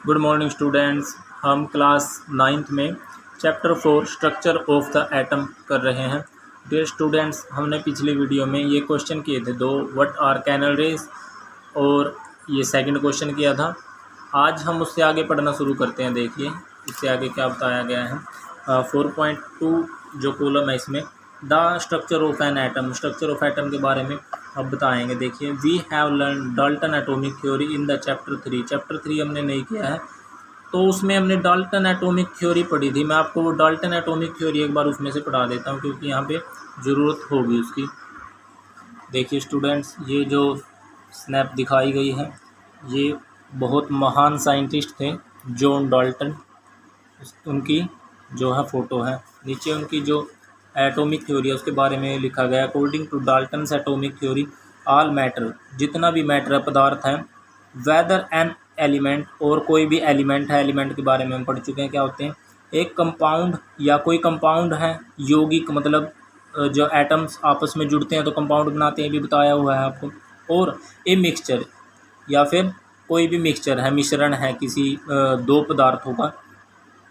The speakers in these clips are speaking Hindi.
Good morning students. हम क्लास 9th में chapter 4 structure of the atom कर रहे हैं। डियर स्टूडेंट्स, हमने पिछली वीडियो में ये क्वेश्चन किए थे दो, व्हाट आर कैनल रेज, और ये सेकंड क्वेश्चन किया था। आज हम उससे आगे पढ़ना शुरू करते हैं। देखिए इससे आगे क्या बताया गया है। 4.2 जो कॉलम है इसमें the structure of an atom, structure of atom के बारे में अब बताएंगे। देखिए we have learn Dalton atomic theory in the chapter 3। Chapter 3 हमने नहीं किया है, तो उसमें हमने डाल्टन एटॉमिक थ्योरी पढ़ी थी। मैं आपको वो डाल्टन एटॉमिक थ्योरी एक बार उसमें से पढ़ा देता हूँ, क्योंकि यहाँ पे ज़रूरत होगी उसकी। देखिए स्टूडेंट्स, ये जो स्नैप दिखाई गई है ये बहुत महान साइंटिस्ट थे, जॉन डाल्टन। उनकी जो है फ़ोटो है, नीचे उनकी जो एटॉमिक थ्योरी है उसके बारे में लिखा गया। According to Dalton's atomic theory all matter, जितना भी मैटर है, पदार्थ है, वेदर एन एलिमेंट, और कोई भी एलिमेंट है, एलिमेंट के बारे में हम पढ़ चुके हैं क्या होते हैं। एक कंपाउंड या कोई कंपाउंड है, यौगिक मतलब जो एटम्स आपस में जुड़ते हैं तो कंपाउंड बनाते हैं, भी बताया हुआ है आपको। और ए मिक्सचर, या फिर कोई भी मिक्सचर है, मिश्रण है किसी दो पदार्थों का।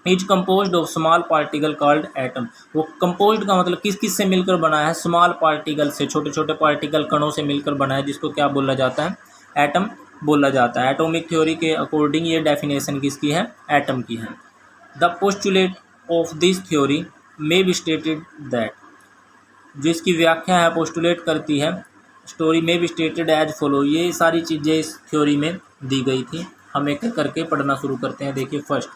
Is composed of small particle called atom. वो कम्पोज्ड का मतलब किस किस से मिलकर बना है, स्मॉल पार्टिकल से, छोटे छोटे पार्टिकल कणों से मिलकर बना है, जिसको क्या बोला जाता है, एटम बोला जाता है। एटॉमिक थ्योरी के अकॉर्डिंग ये डेफिनेशन किसकी है, एटम की है। The postulate of this theory may be stated that, जो इसकी व्याख्या है, पोस्टुलेट करती है, स्टोरी में भी स्टेटेड एज फॉलो। ये सारी चीज़ें इस थ्योरी में दी गई थी। हम एक एक करके पढ़ना शुरू करते हैं। देखिए first,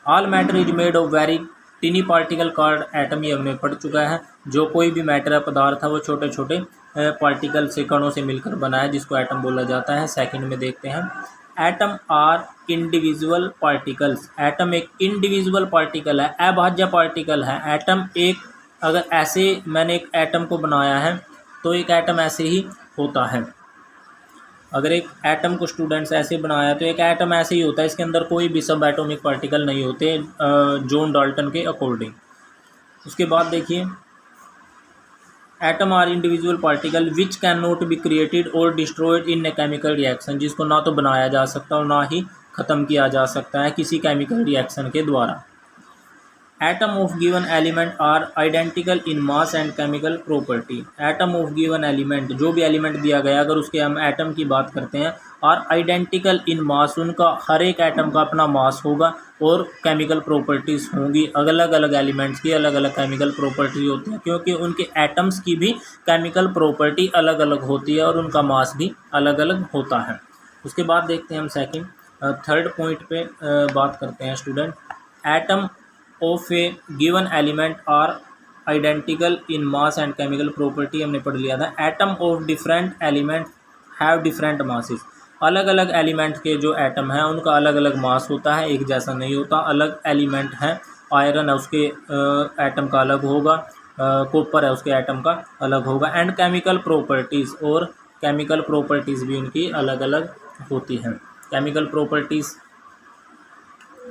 all matter is made of very टिनी particle called atom. ये हमने पढ़ चुका है। जो कोई भी मैटर है, पदार्थ है, वो छोटे छोटे पार्टिकल से, कणों से मिलकर बना है, जिसको एटम बोला जाता है। सेकंड में देखते हैं, atom are individual particles. Atom एक इंडिविजुअल पार्टिकल है, अभाज्य पार्टिकल है। एटम एक, अगर ऐसे मैंने एक एटम को बनाया है तो एक एटम ऐसे ही होता है। अगर एक एटम को स्टूडेंट्स ऐसे बनाया तो एक एटम ऐसे ही होता है, इसके अंदर कोई भी सब एटॉमिक पार्टिकल नहीं होते, जॉन डाल्टन के अकॉर्डिंग। उसके बाद देखिए, atom are individual particle which can not be created और destroyed in a chemical reaction, जिसको ना तो बनाया जा सकता और ना ही ख़त्म किया जा सकता है किसी केमिकल रिएक्शन के द्वारा। Atom of given element are identical in mass and chemical property. Atom of given element, जो भी एलिमेंट दिया गया, अगर उसके हम एटम की बात करते हैं, आर आइडेंटिकल इन मास, उनका हर एक एटम का अपना मास होगा और केमिकल प्रॉपर्टीज़ होंगी। अलग अलग एलिमेंट्स की अलग अलग केमिकल प्रॉपर्टी होती है, क्योंकि उनके एटम्स की भी केमिकल प्रॉपर्टी अलग अलग होती है और उनका मास भी अलग अलग होता है। उसके बाद देखते हैं हम सेकंड थर्ड पॉइंट पे बात करते हैं student. Atom of a given element are identical in mass and chemical property हमने पढ़ लिया था। Atom of different element have different masses. अलग अलग एलिमेंट के जो एटम हैं उनका अलग अलग मास होता है, एक जैसा नहीं होता। अलग एलिमेंट है, आयरन है उसके एटम का अलग होगा, कॉपर है उसके एटम का अलग होगा। एंड केमिकल प्रॉपर्टीज़, और केमिकल प्रॉपर्टीज़ भी उनकी अलग अलग होती हैं। केमिकल प्रॉपर्टीज़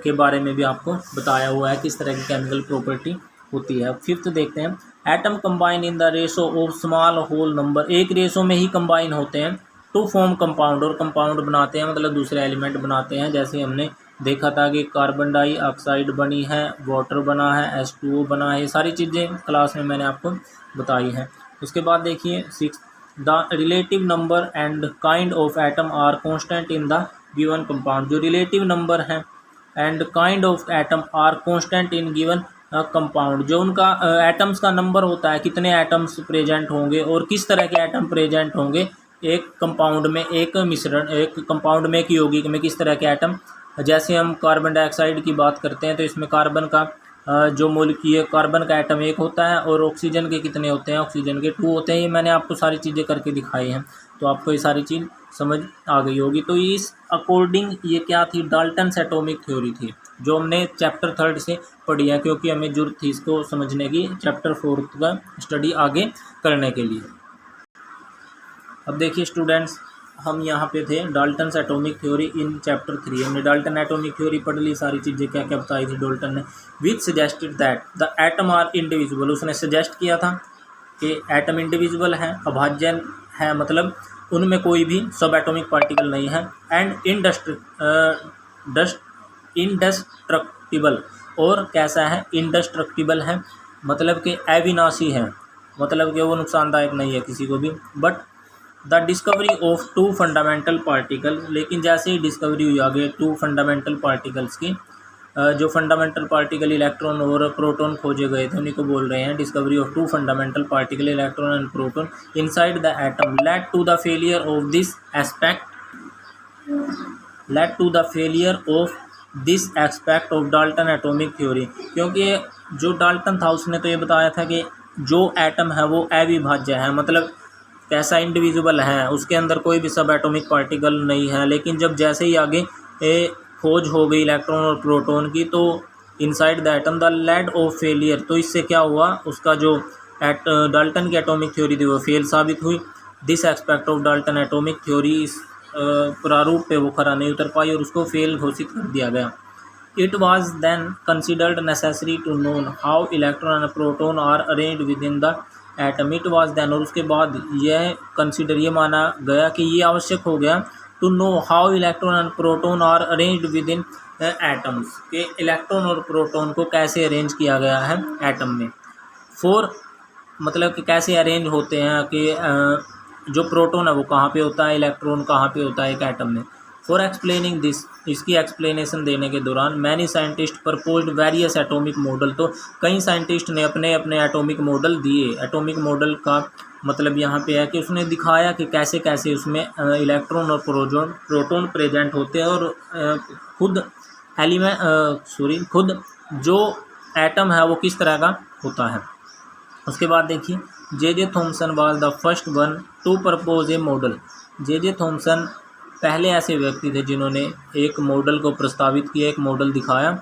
के बारे में भी आपको बताया हुआ है किस तरह की केमिकल प्रॉपर्टी होती है। फिफ्थ देखते हैं, atom combine in the ratio of small whole number. एक रेशो में ही कंबाइन होते हैं टू फॉर्म कंपाउंड, और कंपाउंड बनाते हैं मतलब दूसरे एलिमेंट बनाते हैं। जैसे हमने देखा था कि कार्बन डाइऑक्साइड बनी है, वाटर बना है, H2O बना है। ये सारी चीज़ें क्लास में मैंने आपको बताई हैं। उसके बाद देखिए six, the relative number and kind of atom are constant in the given compound. जो रिलेटिव नंबर है and kind of atom are constant in given compound, जो उनका एटम्स का नंबर होता है, कितने एटम्स प्रेजेंट होंगे और किस तरह के एटम प्रेजेंट होंगे एक कंपाउंड में, एक मिश्रण, एक कंपाउंड में, एक यौगिक में, किस तरह के एटम। जैसे हम कार्बन डाइऑक्साइड की बात करते हैं तो इसमें कार्बन का जो मॉलिक्यूल, कार्बन का एटम एक होता है और ऑक्सीजन के कितने होते हैं, ऑक्सीजन के 2 होते हैं। ये मैंने आपको सारी चीज़ें करके दिखाई हैं, तो आपको ये सारी चीज़ समझ आ गई होगी। तो इस अकॉर्डिंग ये क्या थी, डाल्टन्स एटॉमिक थ्योरी थी, जो हमने चैप्टर 3 से पढ़ी है, क्योंकि हमें जरूरत थी इसको समझने की चैप्टर 4 का स्टडी आगे करने के लिए। अब देखिए स्टूडेंट्स, हम यहाँ पे थे Dalton's atomic theory in chapter 3। हमने डाल्टन एटॉमिक थ्योरी पढ़ ली, सारी चीज़ें क्या क्या बताई थी डाल्टन ने। Which suggested that the atom are individual. उसने सजेस्ट किया था कि एटम इंडिविजुअल है, अभाज्य है, मतलब उनमें कोई भी सब एटॉमिक पार्टिकल नहीं है। एंड इंडेस्ट्रक्टिबल, और कैसा है, इंडेस्ट्रक्टिबल है, मतलब कि अविनाशी है, मतलब कि वो नुकसानदायक नहीं है किसी को भी। But the discovery of two fundamental particle, लेकिन जैसे ही डिस्कवरी हुई आगे टू फंडामेंटल पार्टिकल्स की, जो फंडामेंटल पार्टिकल इलेक्ट्रॉन और प्रोटॉन खोजे गए थे उन्हीं को बोल रहे हैं discovery of two fundamental particle electron and proton inside the atom led to the failure of this aspect of Dalton atomic theory. क्योंकि जो डाल्टन था उसने तो ये बताया था कि जो एटम है वो अविभाज्य है, मतलब कैसा, इंडिविजुअल है, उसके अंदर कोई भी सब एटॉमिक पार्टिकल नहीं है। लेकिन जब जैसे ही आगे खोज हो गई इलेक्ट्रॉन और प्रोटॉन की, तो inside the atom the laid off failure, तो इससे क्या हुआ, उसका जो डाल्टन की एटॉमिक थ्योरी थी वो फेल साबित हुई। This aspect of Dalton atomic theory, इस प्रारूप पे वो खरा नहीं उतर पाई और उसको फेल घोषित कर दिया गया। It was then considered necessary to known how electron and proton are arranged within the atom. It was then, और उसके बाद यह कंसिडर, ये माना गया कि ये आवश्यक हो गया to know how electron and proton are arranged within atoms, के इलेक्ट्रॉन और प्रोटॉन को कैसे अरेंज किया गया है एटम में। फोर, मतलब कि कैसे अरेंज होते हैं, कि जो प्रोटॉन है वो कहाँ पे होता है, इलेक्ट्रॉन कहाँ पे होता है एक एटम में। फॉर एक्सप्लेनिंग दिस, इसकी एक्सप्लेनेशन देने के दौरान many scientist proposed various atomic model, तो कई साइंटिस्ट ने अपने अपने एटॉमिक मॉडल दिए। एटॉमिक मॉडल का मतलब यहाँ पे है कि उसने दिखाया कि कैसे कैसे उसमें इलेक्ट्रॉन और प्रोटॉन प्रेजेंट होते हैं, और खुद जो एटम है वो किस तरह का होता है। उसके बाद देखिए, J Thomson was the first one two propose A model. J Thomson पहले ऐसे व्यक्ति थे जिन्होंने एक मॉडल को प्रस्तावित किया, एक मॉडल दिखाया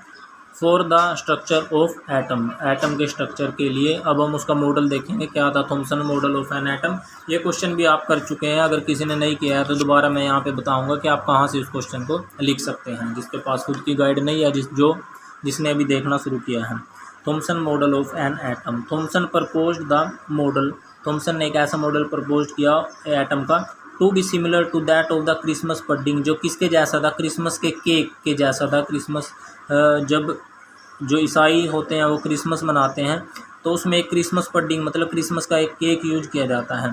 for the structure of atom, atom के स्ट्रक्चर के लिए। अब हम उसका मॉडल देखेंगे, क्या था Thompson model of an atom. ये क्वेश्चन भी आप कर चुके हैं, अगर किसी ने नहीं किया है तो दोबारा मैं यहाँ पे बताऊँगा कि आप कहाँ से उस क्वेश्चन को लिख सकते हैं, जिसके पास खुद की गाइड नहीं है, जिसने अभी देखना शुरू किया है। Thomson model of an atom, Thomson proposed the model, Thomson ने एक ऐसा मॉडल प्रपोज किया एटम का, to be similar to that of the Christmas pudding, जो किसके जैसा था, क्रिसमस के केक के जैसा था। क्रिसमस, जब जो ईसाई होते हैं वो क्रिसमस मनाते हैं, तो उसमें एक क्रिसमस पडिंग मतलब क्रिसमस का एक केक यूज किया जाता है।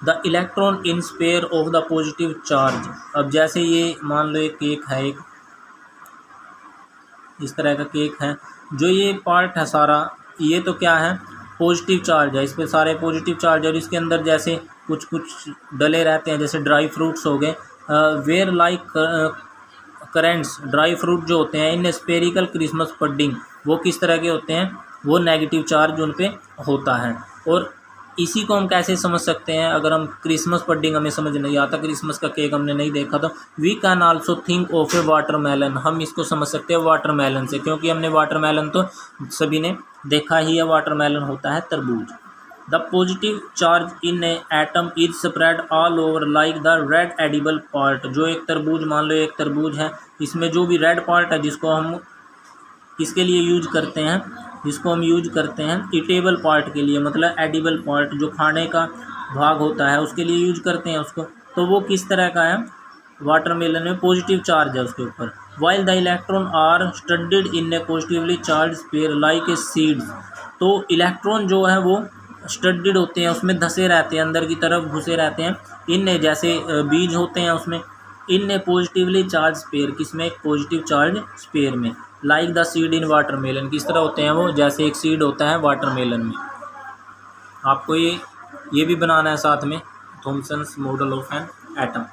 The electron in sphere of the positive charge, अब जैसे ये मान लो एक केक है, एक इस तरह का केक है, जो ये पार्ट है सारा, ये तो क्या है, पॉजिटिव चार्ज है, इस पर सारे पॉजिटिव चार्ज, और इसके अंदर जैसे कुछ कुछ डले रहते हैं, जैसे ड्राई फ्रूट्स हो गए, were like currants, dry fruit जो होते हैं इन स्पेरिकल क्रिसमस पडिंग, वो किस तरह के होते हैं, वो नेगेटिव चार्ज उन पे होता है। और इसी को हम कैसे समझ सकते हैं, अगर हम क्रिसमस पडिंग हमें समझ नहीं आता, क्रिसमस का केक हमने नहीं देखा, तो we can also think of a watermelon, हम इसको समझ सकते हैं वाटरमेलन से, क्योंकि हमने वाटरमेलन तो सभी ने देखा ही है, वाटरमेलन होता है तरबूज। The positive charge in A atom is spread all over like the red edible part, जो एक तरबूज, मान लो एक तरबूज है, इसमें जो भी रेड पार्ट है जिसको हम किसके लिए यूज करते हैं, जिसको हम यूज करते हैं ईटेबल पार्ट के लिए, मतलब एडिबल पार्ट जो खाने का भाग होता है उसके लिए यूज करते हैं उसको, तो वो किस तरह का है, वाटरमेलन में पॉजिटिव चार्ज है उसके ऊपर। While the electron are studded in a positively charged sphere like a seeds, तो इलेक्ट्रॉन जो है वो स्टडीड होते हैं, उसमें धंसे रहते हैं, अंदर की तरफ घुसे रहते हैं, इन जैसे बीज होते हैं उसमें, इन ए पॉजिटिवली चार्ज स्फीयर, किसमें, पॉजिटिव चार्ज स्फीयर में, like the seed in watermelon, किस तरह होते हैं वो, जैसे एक सीड होता है वाटरमेलन में। आपको ये भी बनाना है साथ में, Thomson's model of an atom.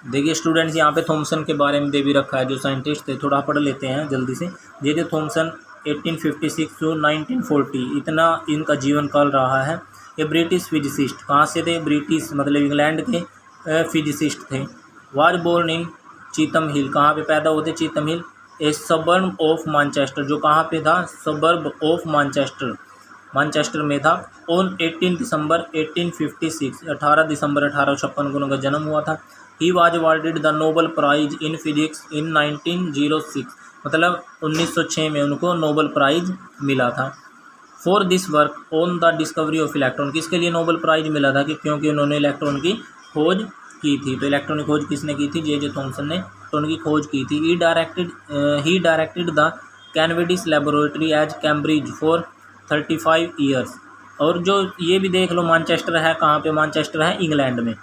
देखिए स्टूडेंट्स, यहाँ पे थॉमसन के बारे में दे भी रखा है, जो साइंटिस्ट थे, थोड़ा पढ़ लेते हैं जल्दी से। जे थॉमसन 1856 टू 1940 इतना इनका जीवन काल रहा है। ये ब्रिटिश फिजिसिस्ट, कहाँ से थे, ब्रिटिश मतलब इंग्लैंड के फिजिसिस्ट थे। वाज बोर्न इन चीथम हिल, कहाँ पे पैदा होते, चीथम हिल, ए सबर्ब ऑफ मैनचेस्टर, जो कहाँ पे था, सबर्ब ऑफ मैनचेस्टर में था। ऑन 18 दिसंबर 1856, 18 दिसंबर 1856 को उनका जन्म हुआ था। He was awarded the Nobel prize in physics in 1906, मतलब 1906 में उनको नोबल प्राइज मिला था। For this work on the discovery of electron, किसके लिए नोबल प्राइज मिला था, कि क्योंकि उन्होंने इलेक्ट्रॉन की खोज की थी। तो इलेक्ट्रॉन की खोज किसने की थी? जे थॉमसन ने तो उनकी खोज की थी। He directed the Cavendish laboratory as Cambridge for 35 years. और जो ये भी देख लो, मैनचेस्टर है कहाँ पे? मैनचेस्टर है इंग्लैंड में।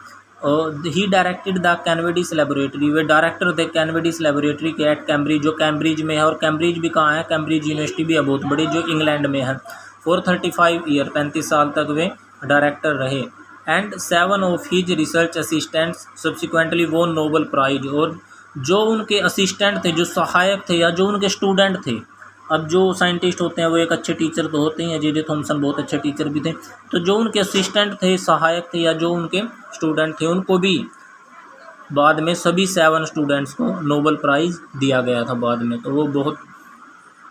और he directed the Cavendish laboratory, वे डायरेक्टर थे कैनवेडिस लेबोरेटरी के एट कैम्ब्रिज, जो कैम्ब्रिज में है। और कैम्ब्रिज भी कहाँ है? कैम्ब्रिज यूनिवर्सिटी भी है बहुत बड़ी, जो इंग्लैंड में है। फॉर 35 ईयर, 35 साल तक वे डायरेक्टर रहे। And 7 of his research assistants subsequently वोन नोबेल प्राइज। और जो उनके असिस्टेंट थे, जो सहायक थे या जो उनके स्टूडेंट थे, अब जो साइंटिस्ट होते हैं वो एक अच्छे टीचर तो होते ही हैं, जे थॉमसन बहुत अच्छे टीचर भी थे। तो जो उनके असिस्टेंट थे, सहायक थे या जो उनके स्टूडेंट थे, उनको भी बाद में सभी 7 स्टूडेंट्स को नोबेल प्राइज़ दिया गया था बाद में। तो वो बहुत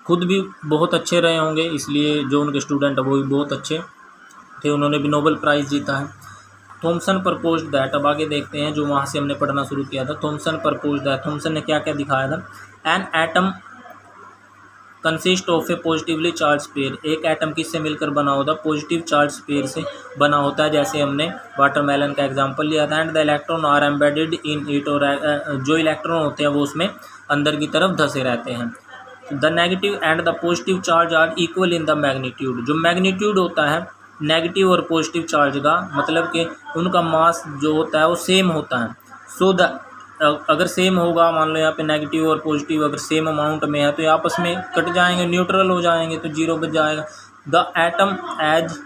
खुद भी बहुत अच्छे रहे होंगे, इसलिए जो उनके स्टूडेंट है वो भी बहुत अच्छे थे, उन्होंने भी नोबेल प्राइज़ जीता है। थॉमसन प्रपोज्ड दैट, अब आगे देखते हैं जो वहाँ से हमने पढ़ना शुरू किया था। थॉमसन प्रपोज्ड दैट, थॉमसन ने क्या क्या दिखाया था? An atom consist of A positively charge pair, एक एटम किससे मिलकर बना होता है? पॉजिटिव चार्ज पेयर से बना होता है, जैसे हमने वाटरमेलन का एग्जांपल लिया था। And the electron are embedded in it, और जो इलेक्ट्रॉन होते हैं वो उसमें अंदर की तरफ धसे रहते हैं। The negative and the positive charge are equal in the magnitude, जो मैग्नीट्यूड होता है नेगेटिव और पॉजिटिव चार्ज का, मतलब कि उनका मास जो होता है वो सेम होता है। सो द अगर सेम होगा, मान लो यहाँ पे नेगेटिव और पॉजिटिव अगर सेम अमाउंट में है तो ये आपस में कट जाएंगे, न्यूट्रल हो जाएंगे, तो जीरो बच जाएगा। The atom as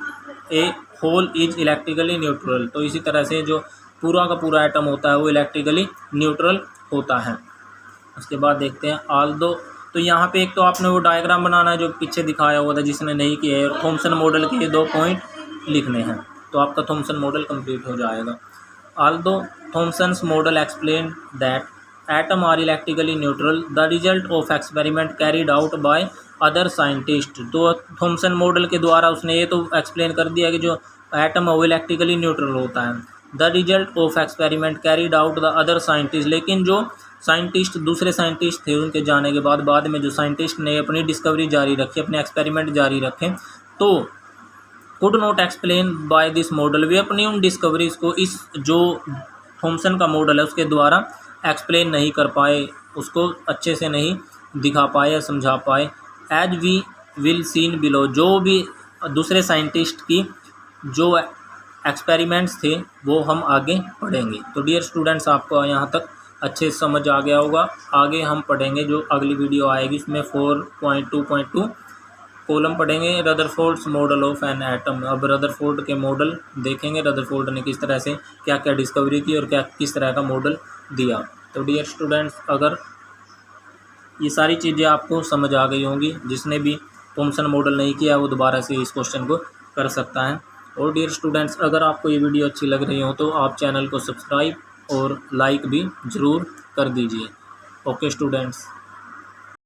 a whole is electrically neutral, तो इसी तरह से जो पूरा का पूरा एटम होता है वो इलेक्ट्रिकली न्यूट्रल होता है। उसके बाद देखते हैं आल्दो, तो यहाँ पे एक तो आपने वो डायग्राम बनाना है जो पीछे दिखाया हुआ था, जिसने नहीं किया है। थॉमसन मॉडल के ये 2 पॉइंट लिखने हैं, तो आपका थॉमसन मॉडल कंप्लीट हो जाएगा। Although Thomson's model explained that atoms are electrically neutral, the result of experiment carried out by other scientists, तो थॉमसन मॉडल के द्वारा उसने ये तो एक्सप्लेन कर दिया कि जो एटम है वो इलेक्ट्रिकली न्यूट्रल होता है। The result of experiment carried out the other scientist, लेकिन जो साइंटिस्ट दूसरे साइंटिस्ट थे उनके जाने के बाद में जो साइंटिस्ट ने अपनी डिस्कवरी जारी रखी, अपने एक्सपेरिमेंट जारी रखे, तो could not explain by this model, वे अपनी उन डिस्कवरीज को इस जो थॉमसन का मॉडल है उसके द्वारा एक्सप्लेन नहीं कर पाए, उसको अच्छे से नहीं दिखा पाए या समझा पाए। As we will seen below, जो भी दूसरे साइंटिस्ट की जो एक्सपेरिमेंट्स थे वो हम आगे पढ़ेंगे। तो डियर स्टूडेंट्स, आपको यहाँ तक अच्छे से समझ आ गया होगा। आगे हम पढ़ेंगे जो अगली वीडियो आएगी, इसमें 4.2.2 कॉलम पढ़ेंगे, Rutherford's model of an atom. अब रदरफोर्ड के मॉडल देखेंगे, रदरफोर्ड ने किस तरह से क्या क्या डिस्कवरी की और क्या किस तरह का मॉडल दिया। तो डियर स्टूडेंट्स, अगर ये सारी चीज़ें आपको समझ आ गई होंगी, जिसने भी थॉमसन मॉडल नहीं किया वो दोबारा से इस क्वेश्चन को कर सकता है। और डियर स्टूडेंट्स, अगर आपको ये वीडियो अच्छी लग रही हो तो आप चैनल को सब्सक्राइब और लाइक भी ज़रूर कर दीजिए। Okay students.